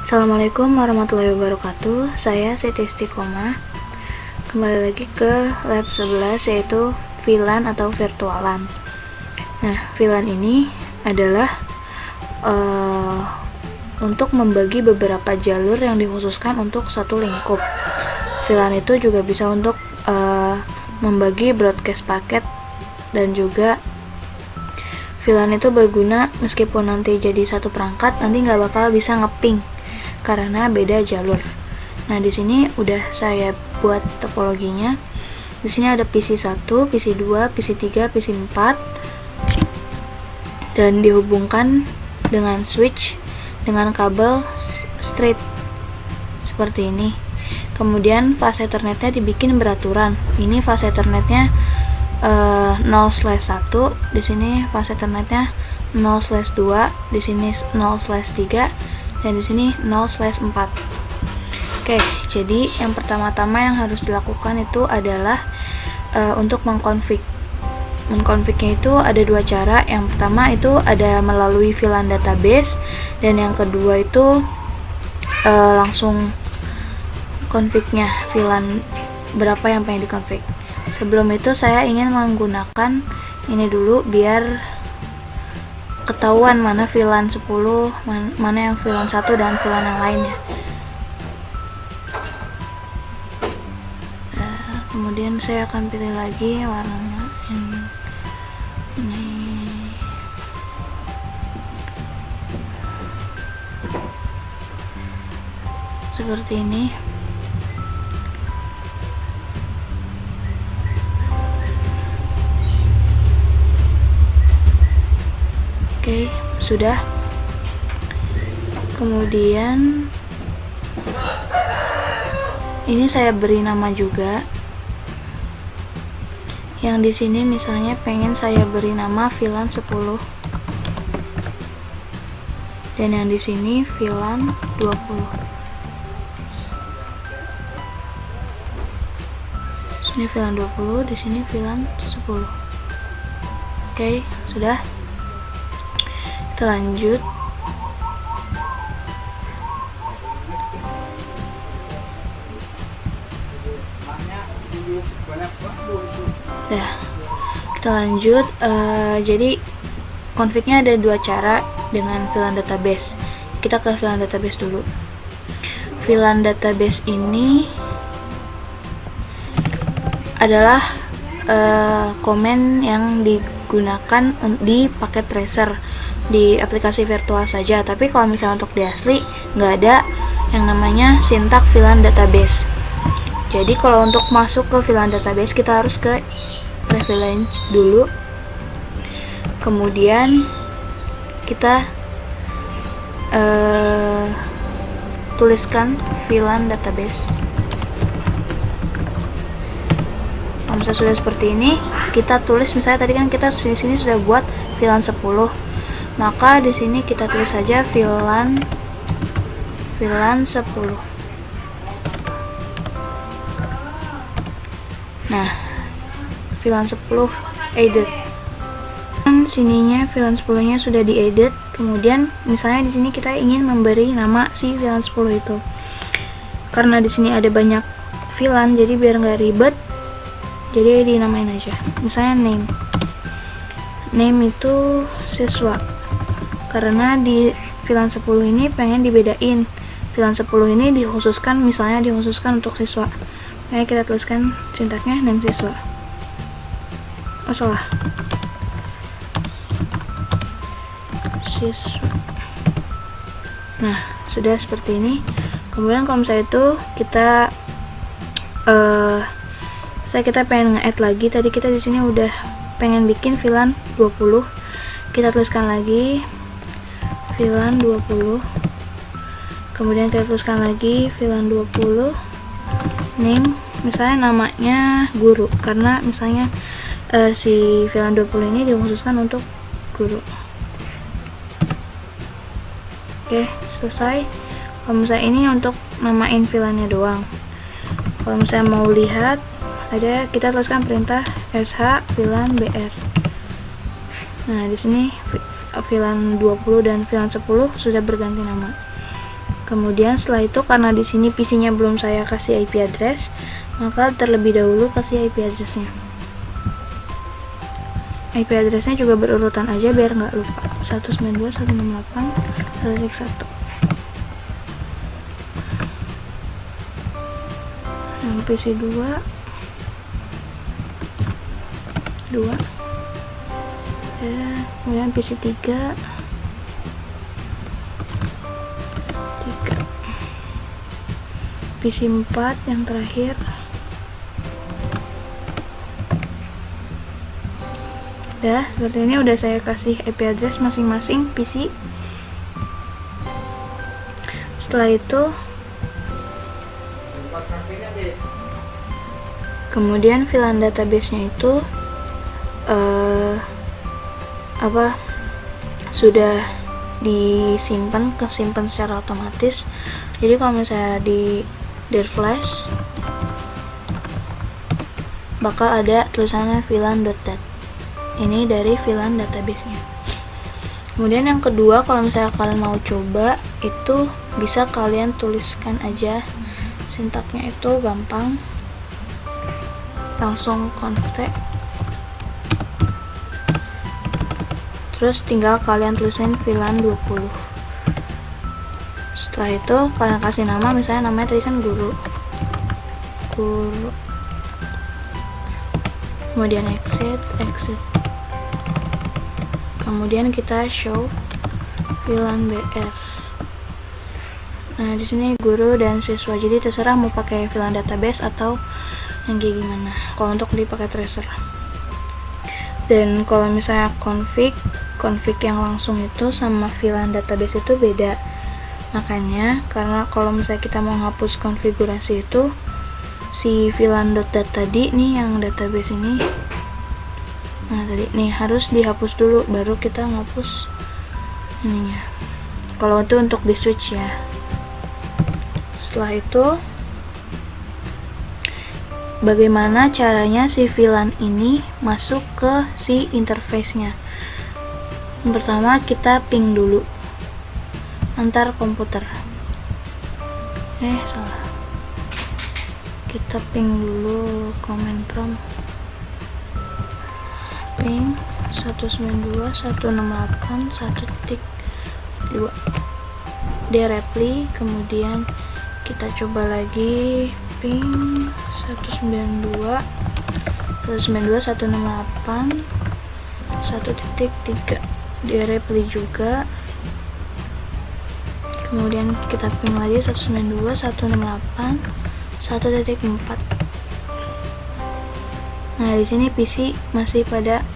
Assalamualaikum warahmatullahi wabarakatuh. Saya Siti Istiqomah. Kembali lagi ke lab 11, yaitu VLAN atau virtualan. Nah, VLAN ini adalah untuk membagi beberapa jalur yang dikhususkan untuk satu lingkup. VLAN itu juga bisa untuk membagi broadcast paket, dan juga VLAN itu berguna meskipun nanti jadi satu perangkat, nanti nggak bakal bisa ngeping karena beda jalur. Nah, di sini udah saya buat topologinya. Di sini ada PC1, PC2, PC3, PC4, dan dihubungkan dengan switch dengan kabel straight seperti ini. Kemudian fase ethernetnya dibikin beraturan. Ini fase ethernetnya 0/1, di sini fase ethernetnya 0/2, di sini 0/3, dan di sini 0/4. Oke, jadi yang pertama-tama yang harus dilakukan itu adalah untuk mengkonfignya itu ada dua cara. Yang pertama itu ada melalui VLAN database, dan yang kedua itu langsung config-nya, VLAN berapa yang pengen dikonfig. Sebelum itu saya ingin menggunakan ini dulu biar ketahuan mana VLAN 10, mana yang VLAN 1 dan VLAN yang lainnya. Kemudian saya akan pilih lagi warnanya ini. Seperti ini. Oke, sudah. Kemudian ini saya beri nama juga. Yang di sini misalnya pengen saya beri nama VLAN 10. Dan yang di sini VLAN 20. Sini VLAN 20, di sini VLAN 10. Oke, sudah. Kita lanjut. Nah, kita lanjut. Jadi config-nya ada dua cara dengan VLAN database. Kita ke VLAN database dulu. VLAN database ini adalah komen yang digunakan di paket tracer di aplikasi virtual saja. Tapi kalau misalnya untuk di asli nggak ada yang namanya sintak VLAN database. Jadi kalau untuk masuk ke VLAN database kita harus ke privilege dulu, kemudian kita tuliskan VLAN database. Kalau misalnya sudah seperti ini, kita tulis, misalnya tadi kan kita di sini sudah buat VLAN 10, maka di sini kita tulis saja VLAN 10. Nah, VLAN 10 added. Sininya VLAN 10-nya sudah diedit. Kemudian misalnya di sini kita ingin memberi nama si VLAN 10 itu. Karena di sini ada banyak VLAN, jadi biar nggak ribet, jadi dinamain aja. Misalnya name. Name itu siswa. Karena di VLAN 10 ini pengen dibedain. VLAN 10 ini dikhususkan untuk siswa. Nah, kita tuliskan sintaknya name siswa. Oh, salah. Siswa. Nah, sudah seperti ini. Kemudian kalau misalnya itu kita kita pengen nge-add lagi. Tadi kita di sini udah pengen bikin VLAN 20. Kita tuliskan lagi VLAN 20. Kemudian kita tuliskan lagi VLAN 20. Name, misalnya namanya guru, karena misalnya si VLAN 20 ini dikhususkan untuk guru. Oke, selesai. Kalau misalnya ini untuk namain VLAN-nya doang. Kalau misalnya mau lihat, ada, kita tuliskan perintah sh VLAN br. Nah, di sini VLAN 20 dan VLAN 10 sudah berganti nama. Kemudian setelah itu karena di sini PC-nya belum saya kasih IP address, maka terlebih dahulu kasih IP address-nya. IP address-nya juga berurutan aja biar nggak lupa. 192.168.1.1. Yang PC 2 kemudian PC 3 PC 4 yang terakhir. Seperti ini udah saya kasih IP address masing-masing PC. Setelah itu kemudian VLAN database-nya itu sudah kesimpan secara otomatis. Jadi kalau misalnya di dir flash bakal ada tulisannya VLAN.dat. Ini dari VLAN database-nya. Kemudian yang kedua, kalau misalnya kalian mau coba, itu bisa kalian tuliskan aja sintaknya, itu gampang, langsung config, terus tinggal kalian tulisin VLAN 20. Setelah itu kalian kasih nama, misalnya namanya tadi kan guru, kemudian exit, kemudian kita show VLAN BR. Nah di sini guru dan siswa, jadi terserah mau pakai VLAN database atau yang kayak gimana kalau untuk dipakai tracer. Dan kalau misalnya config yang langsung itu sama VLAN database itu beda. Makanya karena kalau misalnya kita mau hapus konfigurasi itu, si VLAN.dat tadi nih yang database ini, nah tadi nih harus dihapus dulu baru kita ngapus ininya. Kalau itu untuk di switch ya. Setelah itu bagaimana caranya si VLAN ini masuk ke si interface-nya. Yang pertama kita ping dulu antar komputer. Salah. Kita ping dulu command prompt. Ping 192.168.1.2. Dia reply, kemudian kita coba lagi ping 192.168.1.3. Dia reply juga. Kemudian kita ping lagi 192.168.1.4. Nah di sini PC masih pada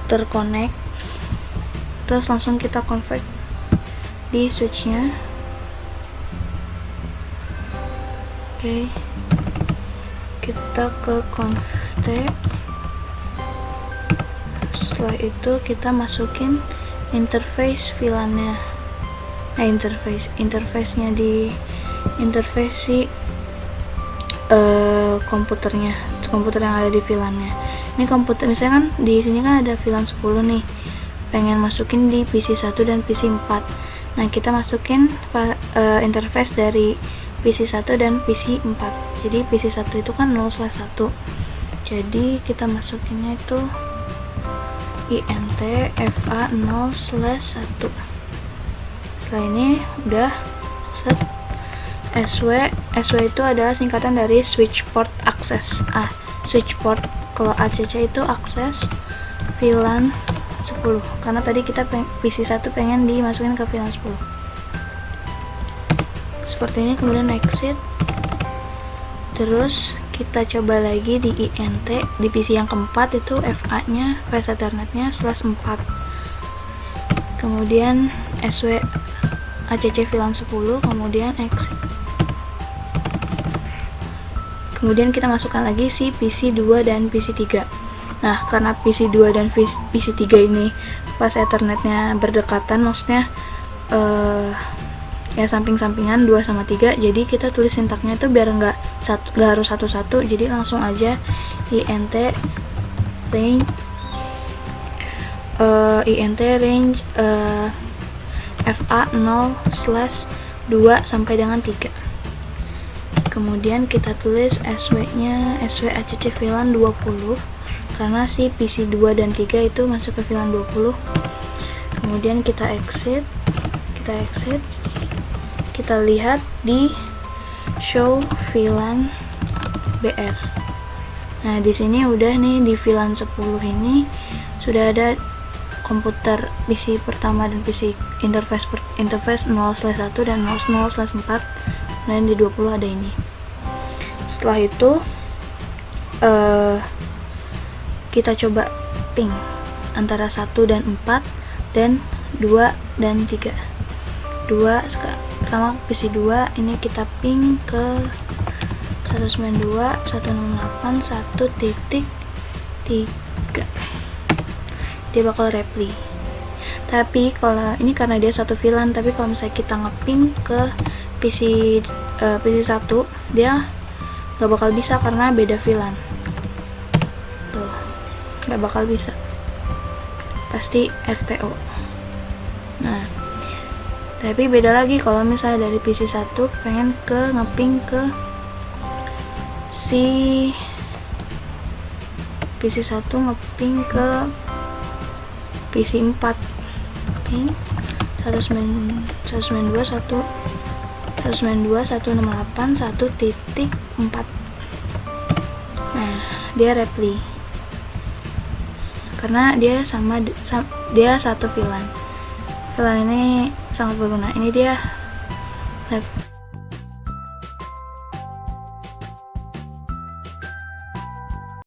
terkonek. Terus langsung kita config di switchnya. Oke, kita ke config. Setelah itu kita masukin interface VLAN-nya, interface-nya di interface si komputer yang ada di VLAN-nya. Ini komputer, misalnya kan di sini kan ada VLAN 10 nih, pengen masukin di PC 1 dan PC 4. Nah kita masukin interface dari PC 1 dan PC 4. Jadi PC 1 itu kan 0/1, jadi kita masukinnya itu int fa 0/1. Setelah ini udah set. SW itu adalah singkatan dari switch port access. Switch port. Kalau ACC itu akses VLAN 10, karena tadi kita PC 1 pengen dimasukin ke VLAN 10. Seperti ini, kemudian exit. Terus kita coba lagi di int, di PC yang keempat itu FA-nya, flash Ethernet-nya /4. Kemudian SW ACC VLAN 10, kemudian exit. Kemudian kita masukkan lagi si PC 2 dan PC 3. Nah, karena PC 2 dan PC 3 ini flash Ethernet-nya berdekatan, maksudnya ya samping-sampingan 2 sama 3, jadi kita tulis sintaknya itu biar nggak harus satu-satu, jadi langsung aja int range FA 0/2 sampai dengan 3. Kemudian kita tulis SW nya, SW ACC VLAN 20 karena si PC2 dan 3 itu masuk ke VLAN 20. Kemudian kita exit, kita lihat di show VLAN BR. Nah, di sini udah nih, di VLAN 10 ini sudah ada komputer PC pertama dan PC interface 0/1 dan 0/4, dan di 20 ada ini. Setelah itu kita coba ping antara 1 dan 4 dan 2 dan 3. Pertama PC2 ini kita ping ke 192.168.1.3. dia bakal reply. Tapi kalau ini karena dia satu VLAN, tapi kalau misalnya kita ngeping ke PC 1, dia nggak bakal bisa karena beda VLAN. Tuh, nggak bakal bisa, pasti RTO. Nah, tapi beda lagi kalau misalnya dari PC 1 pengen ngeping ke si PC 1, ngeping ke PC 4, ping 192.168.1.4. Nah, dia reply karena dia dia satu VLAN. VLAN ini sangat berguna. Ini dia